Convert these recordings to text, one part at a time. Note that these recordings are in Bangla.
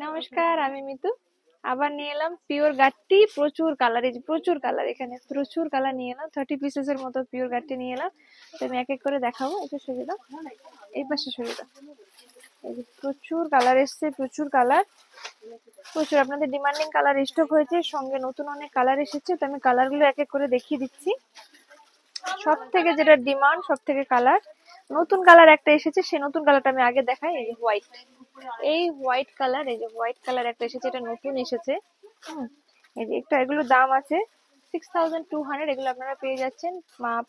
নমস্কার, আমি মিতু। আবার নিয়ে এলাম পিওর গাট্টি, প্রচুর কালার, এই যে প্রচুর কালার, এখানে প্রচুর কালার নিয়ে এলাম, 30 পিসেস এর মতো পিওর গাট্টি নিয়ে এলাম। তো আমি এক এক করে দেখাবো। এটা সরিয়ে দাও, এই পাশে সরিয়ে দাও। এই যে প্রচুর কালার এসছে, প্রচুর কালার, প্রচুর আপনাদের ডিমান্ডিং কালার স্টক হয়েছে, সঙ্গে নতুন অনেক কালার এসেছে। তো আমি কালার গুলো এক এক করে দেখিয়ে দিচ্ছি। সব থেকে যেটা ডিমান্ড, সব থেকে কালার, নতুন কালার একটা এসেছে, সেই নতুন কালারটা আমি আগে দেখাই। এই যে হোয়াইট, এই হোয়াইট কালার, এই যে হোয়াইট কালার একটা এসেছে, এটা নতুন এসেছে। এই যে একটা, এগুলোর দাম আছে 6200। এগুলো আপনারা পেয়ে যাচ্ছেন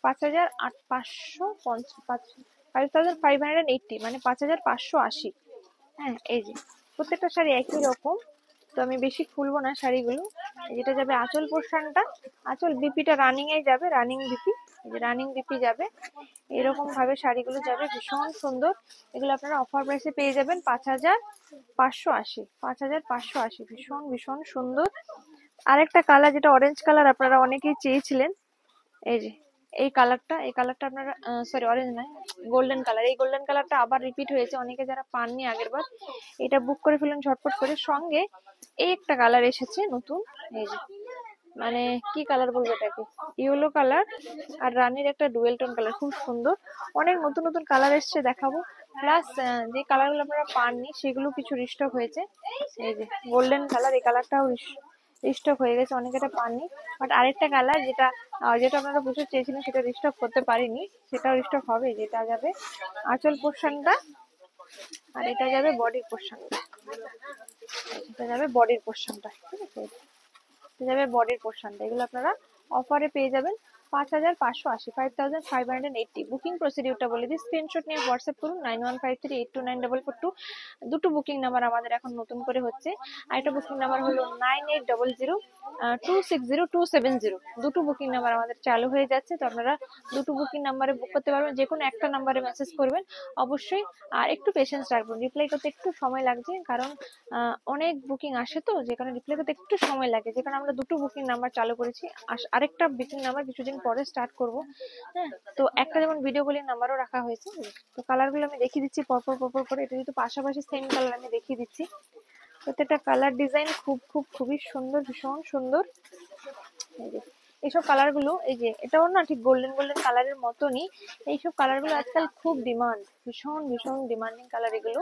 5580, মানে 5580। হ্যাঁ, এই যে প্রত্যেকটা শাড়ি একই রকম। তো আমি বেশি খুলবো না শাড়িগুলো। যেটা যাবে আঁচল পোর্শনটা, আঁচল বিপিটা রানিং এ যাবে, রানিং বিপি, এই যে রানিং বিপি যাবে। এরকম ভাবে শাড়িগুলো যাবে, ভীষণ সুন্দর। এগুলো আপনারা অফার প্রাইসে পেয়ে যাবেন 5580, 5580, ভীষণ ভীষণ সুন্দর। আরেকটা কালার, যেটা অরেঞ্জ কালার, আপনারা অনেকেই চেয়েছিলেন। এই যে এই কালারটা, এই কালারটা আপনারা, সরি অরেঞ্জ নয়, গোল্ডেন কালার। এই গোল্ডেন কালারটা আবার রিপিট হয়েছে, অনেকে যারা পাননি আগের বার, এটা বুক করে ফেলুন ঝটপট করে। সঙ্গে এই একটা কালার এসেছে নতুন, এই যে মানে কি কালার বলবো এটাকে, ইয়েলো কালার আর রানীর একটা ডুয়েল টোন কালার, খুব সুন্দর। অনেক নতুন নতুন কালার এসছে, দেখাবো। প্লাস যে কালারগুলো আপনারা পাননি সেগুলো কিছু রিস্টক হয়েছে। এই যে গোল্ডেন কালার, এই কালারটাও রিস্টক হয়ে গেছে, অনেকে এটা পাননি। বাট আরেকটা কালার, যেটা যেটা আপনারা প্রচুর চেয়েছিলেন, সেটা রিস্টক করতে পারিনি, সেটাও রিস্টক হবে। যেটা যাবে আঁচল পোর্শনটা, আর এটা যাবে বডির পোর্শনটা, এটা যাবে বডির পোর্শনটা, ঠিক আছে, এটা যাবে বডির পোর্শনটা। এগুলো আপনারা অফারে পেয়ে যাবেন 5580, 5580। বুকিং প্রসিডিউরটা বলে দিই, স্ক্রিনশট নিয়ে হোয়াটসঅ্যাপ করুন 9153829442। দুটো বুকিং নাম্বার আমাদের এখন নতুন করে হচ্ছে। আরেকটা বুকিং নাম্বার হলো 9800260270। দুটো বুকিং নাম্বার আমাদের চালু হয়ে যাচ্ছে। তো আপনারা দুটো বুকিং নাম্বারে বুক করতে পারবেন, যে কোনো একটা নাম্বারে মেসেজ করবেন অবশ্যই। আর একটু পেশেন্স রাখবেন, রিপ্লাই করতে একটু সময় লাগছে, কারণ অনেক বুকিং আসে, তো যে কারণে রিপ্লাই করতে একটু সময় লাগে, যে কারণে আমরা দুটো বুকিং নাম্বার চালু করেছি। আরেকটা বুকিং নাম্বার কিছুদিন পরে স্টার্ট করব। হ্যাঁ, তো একটা যেমন ভিডিও কলিং নাম্বারও রাখা হয়েছে। তো কালারগুলো আমি দেখিয়ে দিচ্ছি পরপর পরপর করে, এটা যেহেতু পাশাপাশি সেম কালার আমি দেখিয়ে দিচ্ছি। প্রত্যেকটা কালার ডিজাইন খুবই সুন্দর, ভীষণ সুন্দর। এই যে এইসব কালার গুলো, এই যে এটাও না ঠিক গোল্ডেন গোল্ডেন কালারের মতনই। এইসব কালার গুলো আজকাল খুব ডিমান্ড, ভীষণ ভীষণ ডিমান্ডিং কালার এগুলো।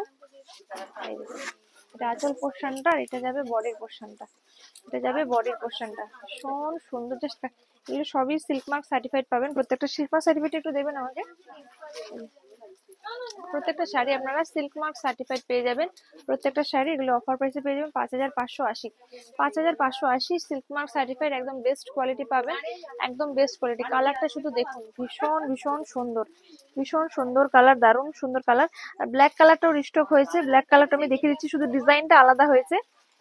এই যে এটা আঁচল পোর্শনটা, আর এটা যাবে বডির পোর্শনটা, এটা যাবে বডির পোর্শনটা, ভীষণ সুন্দর। জাস্ট এগুলো সবই সিল্ক মার্ক সার্টিফাইড পাবেন। প্রত্যেকটা সিল্ক মার্ক সার্টিফিকেট একটু দেবেন আমাকে। প্রত্যেকটা শাড়ি আপনারা সিল্ক মার্ক সার্টিফাইড পেয়ে যাবেন। প্রত্যেকটা শাড়ি এগুলো অফার প্রাইসে পেয়ে যাবেন 5580, 5580 সিল্ক মার্ক সার্টিফাইড, একদম বেস্ট কোয়ালিটি পাবেন, একদম বেস্ট কোয়ালিটি। কালারটা শুধু দেখুন, ভীষণ ভীষণ সুন্দর, ভীষণ সুন্দর কালার, দারুণ সুন্দর কালার। আর ব্ল্যাক কালারটাও রিস্টক হয়েছে, ব্ল্যাক কালারটা আমি দেখিয়ে দিচ্ছি, শুধু ডিজাইনটা আলাদা হয়েছে।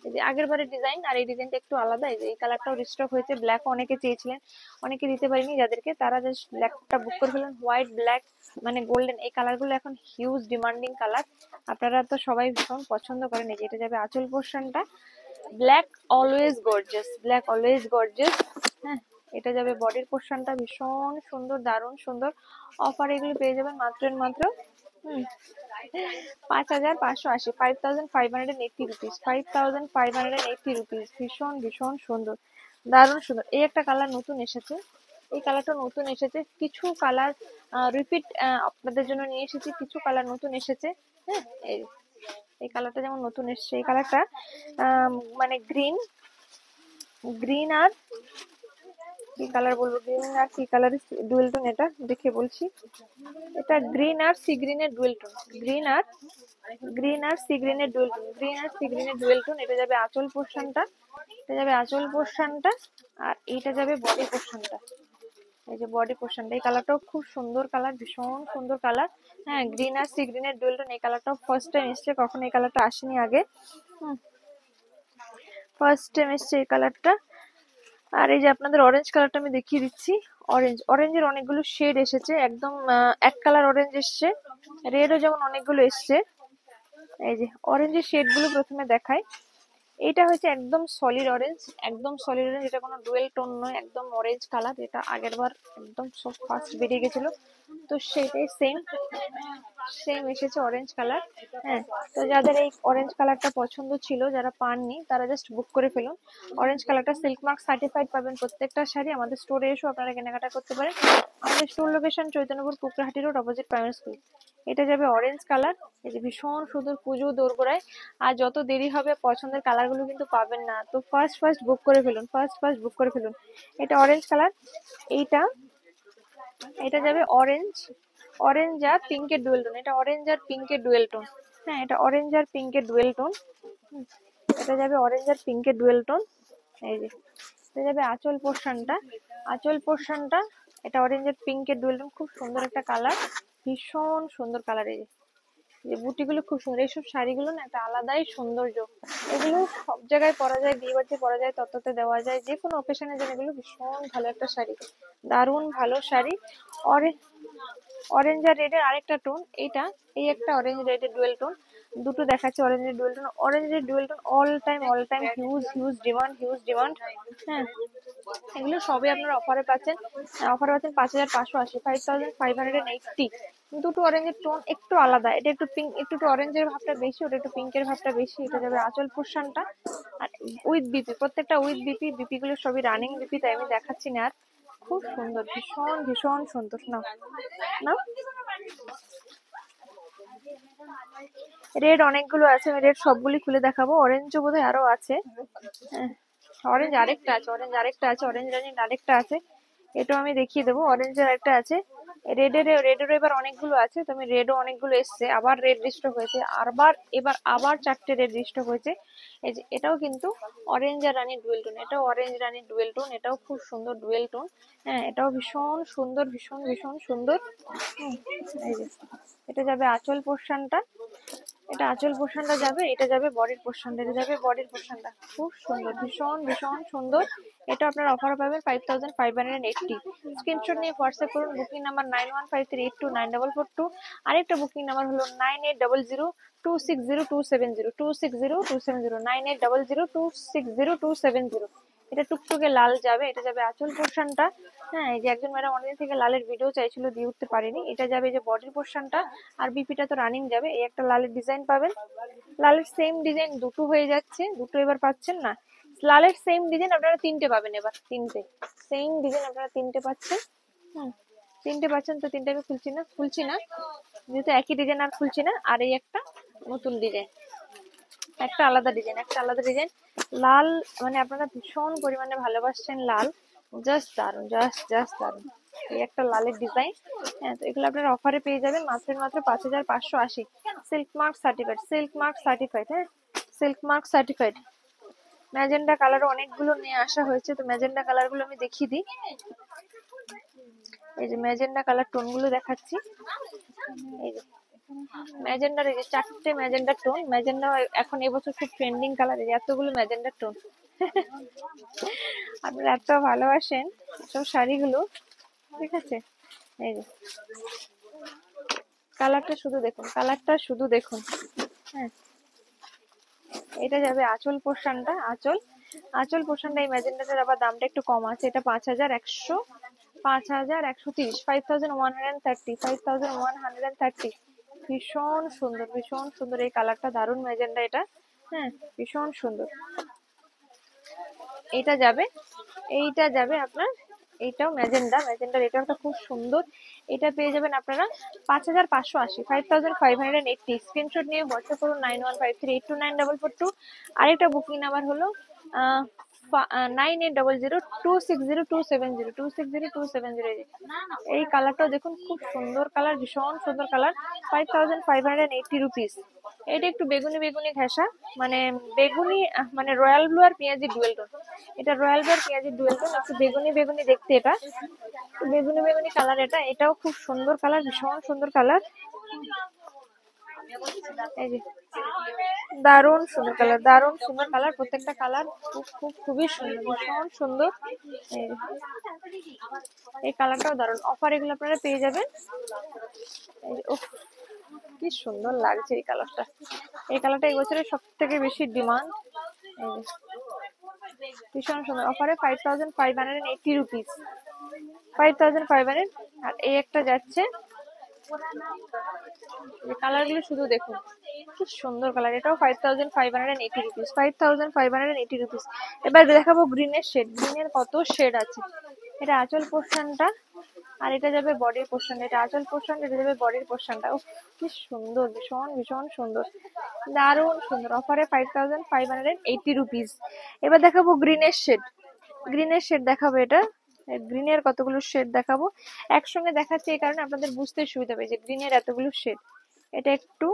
এই যে আগের বারের ডিজাইন আর এই ডিজাইনটা একটু আলাদা। এই যে এই কালারটাও রিস্টক হয়েছে, ব্ল্যাকও অনেকে চেয়েছিলেন, অনেকে দিতে পারিনি যাদেরকে, তারা জাস্ট ব্ল্যাকটা বুক করে ফেলেন। হোয়াইট, ব্ল্যাক, মানে গোল্ডেন, এই কালারগুলো এখন হিউজ ডিমান্ডিং কালার, আপনারা তো সবাই ভীষণ পছন্দ করেন। এই যে এটা যাবে আঁচল পোর্শনটা, black always gorgeous, black always gorgeous. হ্যাঁ, এটা যাবে বডির পোর্শনটা, ভীষণ সুন্দর, দারুণ সুন্দর। অফার এগুলো পেয়ে যাবেন মাত্র মাত্র 5580, 5580 রুপিস, 5580 রুপিস। ভীষণ ভীষণ সুন্দর, দারুণ সুন্দর। এই একটা কালার নতুন এসেছে, এই কালারটা নতুন এসেছে। কিছু কালার রিপিট আপনাদের জন্য নিয়ে এসেছি, কিছু কালার নতুন এসেছে। হ্যাঁ, এই কালারটা যেমন নতুন এসেছে, এই কালারটা মানে গ্রিন, গ্রিন আর কি কালার বলবো, গ্রিন আর কি কালার ডুয়েল টোন, এটা দেখে বলছি। এটা গ্রিন আর সি গ্রিনের ডুয়েল টোন, গ্রিন আর সি গ্রিনের ডুয়েল টোন, গ্রিন আর সি গ্রিনের ডুয়েল টোন। এটা যাবে আঁচল পোর্শনটা, এটা যাবে আঁচল পোর্শনটা, আর এইটা যাবে বডি পোর্শনটা। এই যে বডি পোর্শনটা, এই কালারটাও খুব সুন্দর কালার, ভীষণ সুন্দর কালার। হ্যাঁ, গ্রিন আর সি গ্রিনের ডুয়েল টোন, এই কালারটাও ফার্স্ট টাইম এসছে, কখনো এই কালারটা আসেনি আগে, ফার্স্ট টাইম এসছে এই কালারটা। আর এই যে আপনাদের অরেঞ্জ কালারটা আমি দেখিয়ে দিচ্ছি। অরেঞ্জের অনেকগুলো শেড এসেছে, একদম এক কালার অরেঞ্জ এসছে, রেডও যেমন অনেকগুলো এসছে। এই যে অরেঞ্জের শেড গুলো প্রথমে দেখাই। এটা হচ্ছে একদম সলিড অরেঞ্জ, একদম সলিড অরেঞ্জ, এটা কোনো ডুয়েল টোন নয়, একদম অরেঞ্জ কালার। এটা আগের বার একদম সব ফার্স্ট বেরিয়ে গেছিল, তো সেটাই সেম। সেম এসেছে অরেঞ্জ কালার। হ্যাঁ, তো যাদের এই অরেঞ্জ কালারটা পছন্দ ছিল, যারা পাননি তারা জাস্ট বুক করে ফেলুন। অরেঞ্জ কালারটা সিল্ক মার্ক সার্টিফাইড পাবেন প্রত্যেকটা শাড়ি। আমাদের স্টোরে এসেও আপনারা কেনাকাটা করতে পারেন। আমাদের store location Chaitanyapur Kukrahati road, opposite primary school. এটা যাবে অরেঞ্জ কালার। এই যে ভীষণ সুন্দর, পুজো দোরগোড়ায়। আর যত দেরি হবে পছন্দের কালারগুলো কিন্তু পাবেন না, তো ফার্স্ট বুক করে ফেলুন, ফার্স্ট বুক করে ফেলুন। এটা অরেঞ্জ কালার। এইটা এটা যাবে অরেঞ্জ, অরেঞ্জ আর পিঙ্কের ডুয়েল টোন। এটা অরেঞ্জ আর পিঙ্কের ডুয়েল টোন। হ্যাঁ, এটা অরেঞ্জ আর পিঙ্কের ডুয়েল টোন। এটা যাবে অরেঞ্জ আর পিঙ্কের ডুয়েল টোন। এই যে এটা যাবে আঁচল পোর্শনটা। আঁচল পোর্শনটা এটা অরেঞ্জ আর পিঙ্কের ডুয়েল টোন, খুব সুন্দর একটা কালার, ভীষণ সুন্দর কালার। এই যে বুটিগুলো খুব সুন্দর। এইসব শাড়িগুলো না একটা আলাদাই সৌন্দর্য। এগুলো সব জায়গায় পরা যায়, বিয়ে বাড়িতে পরা যায়, তত্ত্বতে দেওয়া যায়, যে কোনো অকেশনের জন্য এগুলো ভীষণ ভালো একটা শাড়ি, দারুণ ভালো শাড়ি। অরেঞ্জ আর রেডের আরেকটা টোন এইটা। এই একটা অরেঞ্জ রেডের ডুয়েল টোন, দুটো দেখাচ্ছে অরেঞ্জের ডুয়েল টোন। অরেঞ্জের dual tone all time huge demand. হ্যাঁ, এগুলো সবই আপনারা অফারে পাচ্ছেন। অফারে পাচ্ছেন 5580, 5580। দুটো অরেঞ্জের টোন একটু আলাদা, এটা একটু পিঙ্ক, একটু অরেঞ্জের ভাবটা বেশি, ওটা একটু পিঙ্কের ভাবটা বেশি। এটা যাবে আঁচল পোর্শনটা আর উইথ বিপি, প্রত্যেকটা উইথ বিপি। বিপি গুলো সবই রানিং বিপি, তাই আমি দেখাচ্ছি না আর। খুব সুন্দর, ভীষণ সুন্দর। না না, রেড অনেকগুলো আছে, আমি রেড সবগুলি খুলে দেখাবো। অরেঞ্জও বোধহয় আরো আছে। অরেঞ্জ আরেকটা আছে, অরেঞ্জ রানির আরেকটা আছে, এটাও আমি দেখিয়ে দেবো। অরেঞ্জের আরেকটা আছে। রেডেরও এবার অনেকগুলো আছে, তো আমি রেডও অনেকগুলো এসছে, আবার রেড রিস্টক হয়েছে, এবার আবার 4টে রেড রিস্টক হয়েছে। এই যে এটাও কিন্তু অরেঞ্জ আর রানির ডুয়েল টোন, এটাও অরেঞ্জ রানির ডুয়েল টোন, এটাও খুব সুন্দর ডুয়েল টোন। হ্যাঁ, এটাও ভীষণ সুন্দর, ভীষণ সুন্দর। এই যে এটা যাবে আঁচল পোর্শনটা। এটা আঁচল পোর্শনটা যাবে, এটা যাবে বডির পোর্শনটা। এটা যাবে বডির পোর্শনটা, খুব সুন্দর, ভীষণ সুন্দর। এটা আপনারা অফার পাবেন 5580। স্ক্রিনশট নিয়ে হোয়াটসঅ্যাপ করুন। Booking number 9153829442। আরেকটা বুকিং নাম্বার হলো 9800260270, 9800260270। এটা টুকটুকে লাল যাবে, এটা যাবে আঁচল পোর্শনটা। হ্যাঁ, এই যে একজন ম্যাডাম অনেকদিন থেকে লালের ভিডিও চাইছিল, দিয়ে উঠতে পারিনি। এটা যাবে যে বডির পোর্শনটা, আর বিপিটা তো রানিং যাবে। এই একটা লালের ডিজাইন পাবেন। লালের সেম ডিজাইন দুটো হয়ে যাচ্ছে, দুটো এবার পাচ্ছেন না। লালের সেম ডিজাইন আপনারা 3টে পাবেন, এবার 3টে সেম ডিজাইন আপনারা 3টে পাচ্ছেন। হুম, 3টে পাচ্ছেন, তো 3টে আমি খুলছি না যেহেতু একই ডিজাইন আর খুলছি না। আর এই একটা নতুন ডিজাইন, একটা আলাদা ডিজাইন লাল, মানে আপনারা ভীষণ পরিমাণে ভালোবাসছেন লাল, জাস্ট দারুন, জাস্ট দারুন। এই একটা লালের ডিজাইন। হ্যাঁ, তো এগুলো আপনারা অফারে পেয়ে যাবেন মাত্র 5580। Silk mark certified. হ্যাঁ, সিল্ক মার্ক সার্টিফাইড। ম্যাজেন্ডা কালারও অনেকগুলো নিয়ে আসা হয়েছে, তো ম্যাজেন্ডা কালার গুলো আমি দেখিয়ে দিই। এই যে ম্যাজেন্ডা কালার টোন গুলো দেখাচ্ছি। এই যে ম্যাজেন্ডার, এই যে 4টে ম্যাজেন্ডা টোন। ম্যাজেন্ডা এখন এবছর খুব ট্রেন্ডিং কালার, এই এতগুলো ম্যাজেন্ডা টোন। আপনারা এত ভালোবাসেন সব শাড়িগুলো, ঠিক আছে। এই যে কালারটা শুধু দেখুন। হ্যাঁ, এটা যাবে আঁচল পোর্শনটা। আঁচল পোর্শনটা এই ম্যাজেন্ডাটার আবার দামটা একটু কম আছে। এটা 5130, 5130। ভীষণ সুন্দর এই কালারটা, দারুণ ম্যাজেন্ডা এটা। হ্যাঁ, ভীষণ সুন্দর। এইটা যাবে আপনার, এইটাও ম্যাজেন্ডার এটাও খুব সুন্দর। এটা পেয়ে যাবেন আপনারা 5580, 5580। স্ক্রিনশট নিয়ে হোয়াটসঅ্যাপ করুন 9153829442। আরেকটা বুকিং নাম্বার হলো 9800260270, এই কালারটাও দেখুন, খুব সুন্দর কালার, ভীষণ সুন্দর কালার। 5580 রুপিস। এটা একটু বেগুনি ঘেঁষা, মানে বেগুনি, মানে রয়্যাল ব্লু আর পেঁয়াজি ডুয়েল টোন। এটা রয়্যাল ব্লু আর পেঁয়াজি ডুয়েল টোন, একটু বেগুনি দেখতে। এটা বেগুনি কালার। এটাও খুব সুন্দর কালার, ভীষণ সুন্দর কালার। এই যে দারুণ সুন্দর কালার, প্রত্যেকটা কালার খুবই সুন্দর, ভীষণ সুন্দর। এই কালারটাও দারুণ। অফার এগুলো আপনারা পেয়ে যাবেন। কি সুন্দর লাগছে এই কালারটা। এই কালারটা এই বছরের সব থেকে বেশি ডিমান্ড। ভীষণ সুন্দর। অফারে 5580 রুপিস, 5500। আর এই একটা যাচ্ছে কালার গুলো শুধু দেখুন, কি সুন্দর কালার। এটাও 5580 রুপিস, 5580 রুপিস। এবার দেখাবো গ্রিনের শেড। গ্রিনের কত শেড আছে। এটা আঁচল পোর্শনটা, আর এটা যাবে বডির পোর্শন। এটা আঁচল পোর্শন, এটা যাবে বডির পোর্শনটা। কি সুন্দর, ভীষণ ভীষণ সুন্দর, দারুণ সুন্দর। অফারে 5580 রুপিস। এবার দেখাবো গ্রিনের শেড। গ্রিনের শেড দেখাবো। এটা গ্রিনের কতগুলো শেড দেখাবো একসঙ্গে দেখাচ্ছি, এই কারণে আপনাদের বুঝতে সুবিধা হবে যে গ্রিনের এতগুলো শেড। এটা একটু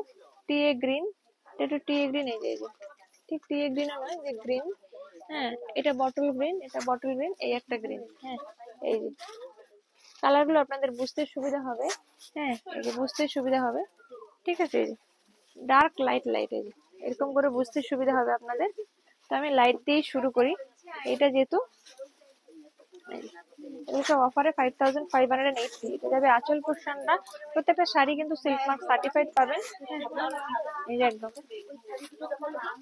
টিএ গ্রিন, এটা একটু টিএ গ্রিন, এই যে ঠিক টিএ গ্রিন নয়, যে গ্রিন। হ্যাঁ, এটা বটল গ্রিন, এটা বটল গ্রিন, এই একটা গ্রিন। হ্যাঁ, এই যে কালার গুলো আপনাদের বুঝতে সুবিধা হবে। হ্যাঁ, এই যে বুঝতে সুবিধা হবে, ঠিক আছে। এই যে ডার্ক লাইট লাইট, এই যে এরকম করে বুঝতে সুবিধা হবে আপনাদের। তো আমি লাইট দিয়েই শুরু করি। এটা যেহেতু এগুলো সব অফারে 5580। এটা যাবে আঁচল পোর্শনটা। প্রত্যেকটা শাড়ি কিন্তু সিল্ক মার্ক সার্টিফাইড পাবেন। এই যে একদম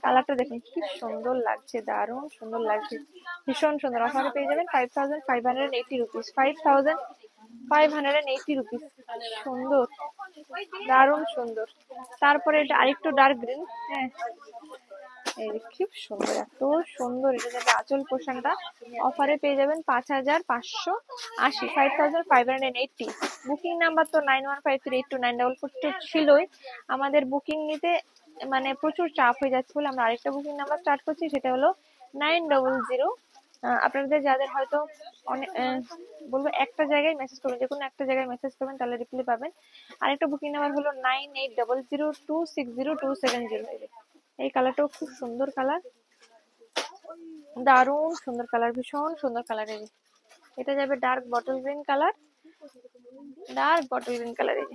কালারটা দেখুন, কি সুন্দর লাগছে, দারুণ সুন্দর লাগছে, ভীষণ সুন্দর। অফারে পেয়ে যাবেন 5580 রুপিস, 5580 রুপিস। সুন্দর, দারুণ সুন্দর। তারপরে এটা আরেকটু ডার্ক গ্রিন। হ্যাঁ, এই যে খুব সুন্দর, এত সুন্দর। এটা যাবে আঁচল পোর্শনটা। অফারে পেয়ে যাবেন 5580, 5580। বুকিং নাম্বার তো 9153829442 ছিলই। আমাদের বুকিং নিতে মানে প্রচুর চাপ হয়ে যাচ্ছে বলে আমরা আরেকটা বুকিং নাম্বার স্টার্ট করছি, সেটা হলো 900। আপনাদের যাদের হয়তো অনেক বলবো একটা জায়গায় মেসেজ করবেন, যে কোনো একটা জায়গায় মেসেজ করবেন, তাহলে রিপ্লাই পাবেন। আরেকটা বুকিং নাম্বার হলো 9800260270। এই কালারটাও খুব সুন্দর কালার, দারুণ সুন্দর কালার, ভীষণ সুন্দর কালার। এই এটা যাবে dark bottle green colour, dark bottle green colour. এই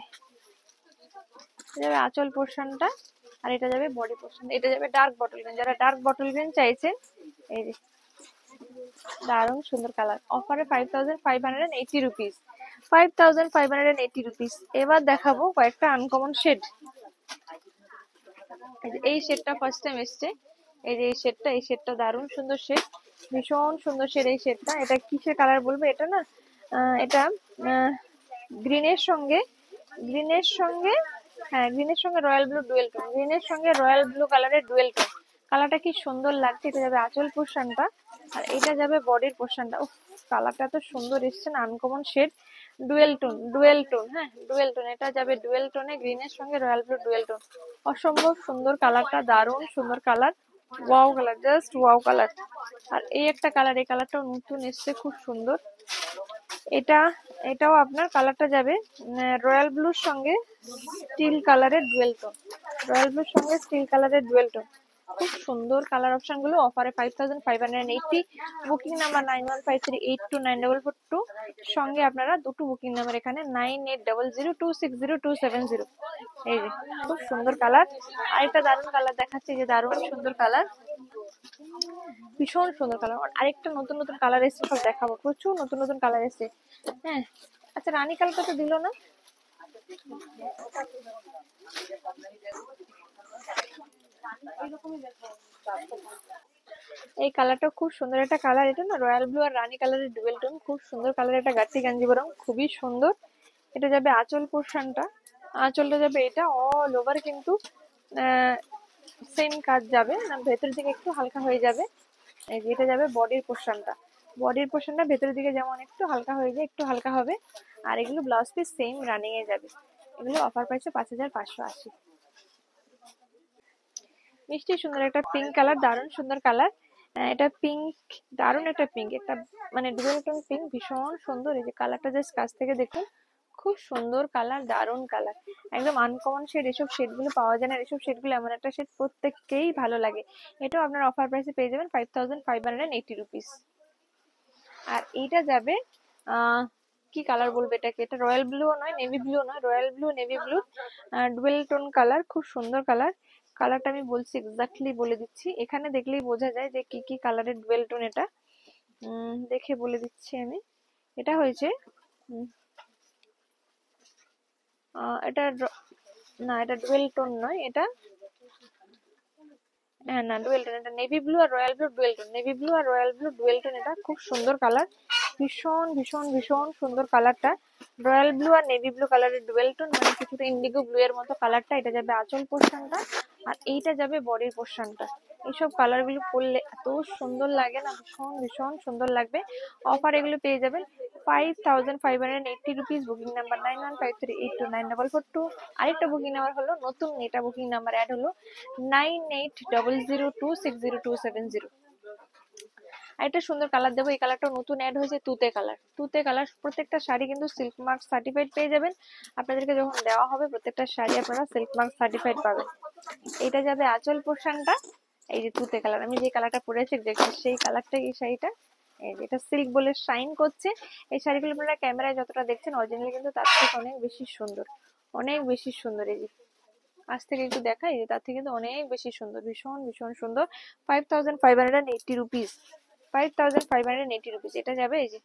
যাবে আঁচল পোর্শনটা, আর এটা যাবে বডি পোর্শন। এটা যাবে ডার্ক বটল গ্রিন। যারা ডার্ক বটল গ্রিন চাইছেন, এই যে দারুণ সুন্দর কালার। অফারে 5580 রুপিস, 5580 রুপিস। এবার দেখাবো কয়েকটা আনকমন শেড। এই শেডটা ফার্স্ট টাইম এসছে। এই যে এই শেডটা দারুণ সুন্দর শেড, ভীষণ সুন্দর শেড এই শেডটা। এটা কিসের কালার বলবো, এটা না এটা গ্রিনের সঙ্গে, গ্রিনের সঙ্গে, হ্যাঁ গ্রিনের সঙ্গে রয়্যাল ব্লু ডুয়েল টোন, গ্রিনের সঙ্গে রয়্যাল ব্লু কালারের ডুয়েল টোন। কালারটা কি সুন্দর লাগছে। এটা যাবে আঁচল পোর্শনটা, আর এটা যাবে বডির পোর্শনটা। উফ, কালারটা এত সুন্দর এসছে না, uncommon shade, dual tone, dual tone. হ্যাঁ, ডুয়েল টোন। এটা যাবে ডুয়েল টোনে, গ্রিনের সঙ্গে রয়্যাল ব্লু ডুয়েল টোন। অসম্ভব সুন্দর কালারটা, দারুণ সুন্দর colour, wow colour, just wow colour. আর এই একটা কালার, এই কালারটাও নতুন এসছে, খুব সুন্দর। এটাও আপনার কালারটা যাবে রয়্যাল ব্লুর সঙ্গে স্টিল কালারের ডুয়েল টোন, রয়্যাল ব্লুর সঙ্গে স্টিল কালারের ডুয়েল টোন। খুব সুন্দর কালার অপশন গুলো। অফারে 5580। Booking number 9153829442। সঙ্গে আপনারা দুটো বুকিং নাম্বার এখানে 9800260270। এই যে খুব সুন্দর কালার। আর একটা দারুণ কালার দেখাচ্ছি, যে দারুণ সুন্দর কালার, ভীষণ সুন্দর কালার। আরেকটা নতুন নতুন কালার এসছে, সব দেখাবো, প্রচুর নতুন নতুন কালার এসছে। হ্যাঁ, আচ্ছা রানী কালারটা তো দিল না। এই কালারটা খুব সুন্দর একটা কালার। এটা না রয়্যাল ব্লু আর রানী কালারের ডুয়েল টোন, খুব সুন্দর কালার। এটা গাছি কাঞ্জিবরম, খুবই সুন্দর। এটা যাবে আঁচল পোর্শনটা, আঁচলটা যাবে এটা অল ওভার কিন্তু সেম কাজ যাবে না, ভেতরের দিকে একটু হালকা হয়ে যাবে। এই যে এটা যাবে বডির পোর্শনটা, বডির পোর্শনটা ভেতরের দিকে যেমন একটু হালকা হয়ে যায়, একটু হালকা হবে। আর এগুলো ব্লাউজ পিস সেম রানিং এ যাবে। এগুলো অফার প্রাইসে 5580। মিষ্টি সুন্দর একটা পিঙ্ক কালার, দারুণ সুন্দর কালার। এটা পিঙ্ক, দারুণ একটা পিঙ্ক, একটা মানে ডুয়েল টোন পিঙ্ক, ভীষণ সুন্দর। এই যে কালারটা জাস্ট কাছ থেকে দেখুন, খুব সুন্দর কালার, দারুণ কালার, একদম আনকমন শেড। এসব শেড গুলো পাওয়া যায় না, এসব শেড গুলো এমন একটা শেড প্রত্যেককেই ভালো লাগে। এটাও আপনার অফার প্রাইসে পেয়ে যাবেন 5580 রুপিস। আর এইটা যাবে কি কালার বলবো এটাকে, এটা রয়্যাল ব্লু নয়, নেভি ব্লু নয়, royal blue navy blue dual tone colour, খুব সুন্দর কালার। কালারটা আমি বলছি, এক্স্যাক্টলি বলে দিচ্ছি, এখানে দেখলেই বোঝা যায় যে কি কি কালারের ডুয়েল টোন। এটা দেখে বলে দিচ্ছি আমি। এটা হয়েছে এটা না, এটা ডুয়েল টোন নয়, এটা হ্যাঁ না ডুয়েল টোন, এটা নেভি ব্লু আর royal blue dual tone, navy blue আর রয়্যাল ব্লু ডুয়েল টোন। এটা খুব সুন্দর কালার, ভীষণ ভীষণ ভীষণ সুন্দর কালারটা। রয়্যাল ব্লু আর নেভি ব্লু কালারের ডুয়েল টোন, মানে কিছুটা ইন্ডিগো ব্লু এর মতো কালারটা। এটা যাবে আঁচল পোর্শনটা, আর এইটা যাবে বডির পোর্শনটা। এইসব কালার গুলো পরলে এত সুন্দর লাগে না, ভীষণ ভীষণ সুন্দর লাগবে। অফার এগুলো পেয়ে যাবেন 5580 রুপিস। Booking number 9153829442। আরেকটা বুকিং নাম্বার হলো নতুন, এটা বুকিং নাম্বার অ্যাড হলো 9800260270। একটা সুন্দর কালার দেবো, এই কালারটা নতুন অ্যাড হয়েছে, তুতে কালার। তুতে কালার, প্রত্যেকটা শাড়ি কিন্তু সিল্ক মার্ক সার্টিফাইড পেয়ে যাবেন। আপনাদেরকে যখন দেওয়া হবে প্রত্যেকটা শাড়ি আপনারা সিল্ক মার্ক সার্টিফাইড পাবেন। এটা যাবে আঁচল পোর্শনটা, এই যে তুতে কালার, আমি যে কালারটা পরেছি সেই কালারটাই এই শাড়িটা। এই যে এটা সিল্ক বলে শাইন করছে। এই শাড়িগুলো আপনারা ক্যামেরায় যতটা দেখছেন অরিজিনালি কিন্তু তার থেকে অনেক বেশি সুন্দর, অনেক বেশি সুন্দর। এই যে আজ থেকে একটু দেখাই, যে তার থেকে কিন্তু অনেক বেশি সুন্দর, ভীষণ ভীষণ সুন্দর। 5580 রুপিস, 5580 রুপিস। এটা যাবে এই যে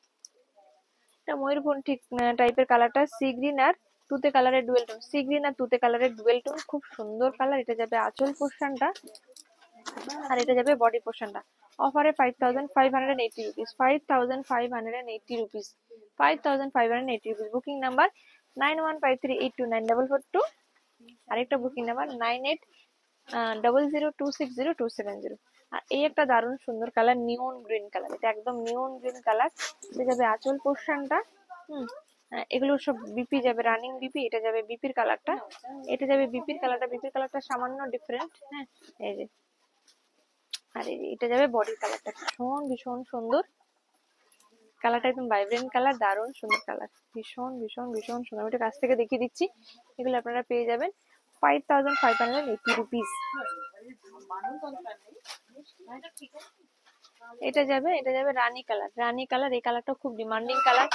এটা ময়ূরকণ্ঠী টাইপের কালারটা, সি গ্রিন আর তুতে কালারের ডুয়েল টোন, সি গ্রিন আর তুতে কালারের ডুয়েল টোন, খুব সুন্দর কালার। এটা যাবে আঁচল পোর্শনটা, আর এটা যাবে বডি পোর্শনটা। অফারে 5580 rupees, 5580 rupees, 5580 rupees. Booking number 9153829442। আরেকটা বুকিং নাম্বার 9800260270। আর এই একটা দারুণ সুন্দর কালার, নিয়ন গ্রিন কালার, এটা একদম নিয়ন গ্রিন কালার। এটা যাবে আঁচল পোর্শনটা। এগুলো সব বিপি যাবে, রানিং বিপি। এটা যাবে বিপির কালারটা, এটা যাবে বিপির কালারটা। বিপির কালারটা সামান্য ডিফারেন্ট, হ্যাঁ এই যে। আর এটা যাবে বডির কালারটা, ভীষণ ভীষণ সুন্দর কালারটা, একদম ভাইব্রেন্ট কালার, দারুণ সুন্দর কালার, ভীষণ ভীষণ ভীষণ সুন্দর। আমি এটা কাছ থেকে দেখিয়ে দিচ্ছি। এগুলো আপনারা পেয়ে যাবেন 5580 রুপিস। এটা যাবে রানী কালার, রানী কালার। এই কালারটা খুব ডিমান্ডিং কালার।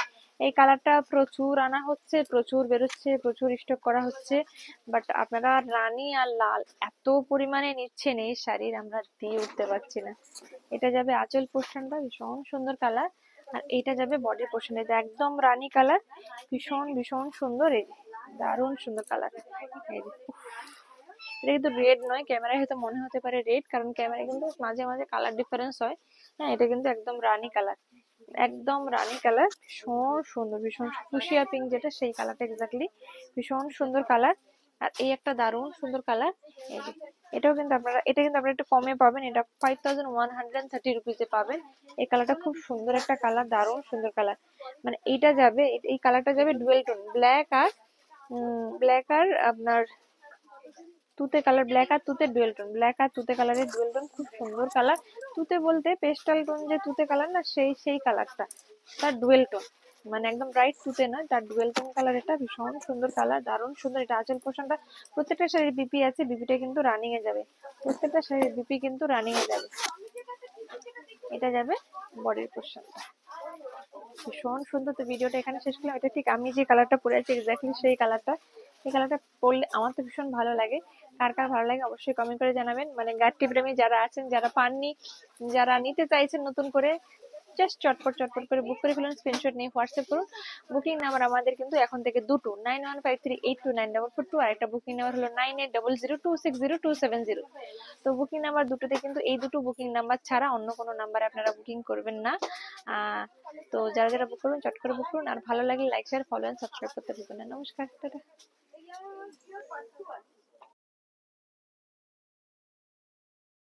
এই কালারটা প্রচুর আনা হচ্ছে, প্রচুর বেরোচ্ছে, প্রচুর স্টক করা হচ্ছে, বাট আপনারা রানী আর লাল এত পরিমাণে নিচ্ছেন এই শাড়ির, আমরা দিয়ে উঠতে পারছি না। এটা যাবে আঁচল পোর্শনটা, ভীষণ সুন্দর কালার। আর এটা যাবে বডি পোর্শন, এটা একদম রানী কালার, ভীষণ ভীষণ সুন্দর। এই দারুণ সুন্দর কালার। এই যে এটা কিন্তু রেড নয়, ক্যামেরায় হয়তো মনে হতে পারে রেড, কারণ ক্যামেরায় কিন্তু মাঝে মাঝে কালার ডিফারেন্স হয়। হ্যাঁ, এটা কিন্তু একদম রানী কালার, একদম রানী কালার, ভীষণ সুন্দর, ভীষণ ফুসিয়া পিঙ্ক যেটা, সেই কালারটা এক্স্যাক্টলি, ভীষণ সুন্দর কালার। আর এই একটা দারুণ সুন্দর কালার। এই যে এটাও কিন্তু আপনারা, এটা কিন্তু আপনারা একটু কমে পাবেন, এটা 5130 রুপিসে পাবেন। এই কালারটা খুব সুন্দর একটা কালার, দারুণ সুন্দর কালার। মানে এইটা যাবে, এই কালারটা যাবে ডুয়েল টোন, ব্ল্যাক আর আপনার তুতে কালার, ব্ল্যাক আর তুতে ডুয়েল টোন, ব্ল্যাক আর তুতে কালারের ডুয়েল টোন, খুব সুন্দর কালার। তুতে বলতে পেস্টাল টোন যে তুতে কালার না, সেই কালারটা, তার ডুয়েল টোন, মানে একদম ব্রাইট তুতে না, তার ডুয়েল টোন কালার। এটা ভীষণ সুন্দর কালার, দারুণ সুন্দর। এটা আঁচল পোর্শনটা, প্রত্যেকটা শাড়ির বিপি আছে, বিপিটা কিন্তু রানিং এ যাবে, প্রত্যেকটা শাড়ির বিপি কিন্তু রানিং এ যাবে। এটা যাবে বডির পোর্শনটা, ভীষণ সুন্দর। তো ভিডিওটা এখানে শেষ করলাম। এটা ঠিক আমি যে কালারটা পরে আছি এক্স্যাক্টলি সেই কালারটা। এই কালারটা পরলে আমার তো ভীষণ ভালো লাগে। কার কার ভালো লাগে অবশ্যই কমেন্ট করে জানাবেন। মানে গাড়ি প্রেমী যারা আছেন, যারা পাননি, যারা নিতে চাইছেন নতুন করে, জাস্ট চটপট চটপট করে বুক করে ফেলুন, স্ক্রিনশট নিয়ে হোয়াটসঅ্যাপ করুন। বুকিং নাম্বার আমাদের কিন্তু এখন থেকে দুটো, 9153829442, আর একটা বুকিং নাম্বার হলো 9800260270। তো বুকিং নাম্বার দুটোতে কিন্তু এই দুটো বুকিং নাম্বার ছাড়া অন্য কোনো নাম্বারে আপনারা বুকিং করবেন না। তো যারা যারা বুক করবেন চট করে বুক করুন, আর ভালো লাগলে like share follow and subscribe করতে ভুলবেন না। নমস্কার, টাটা।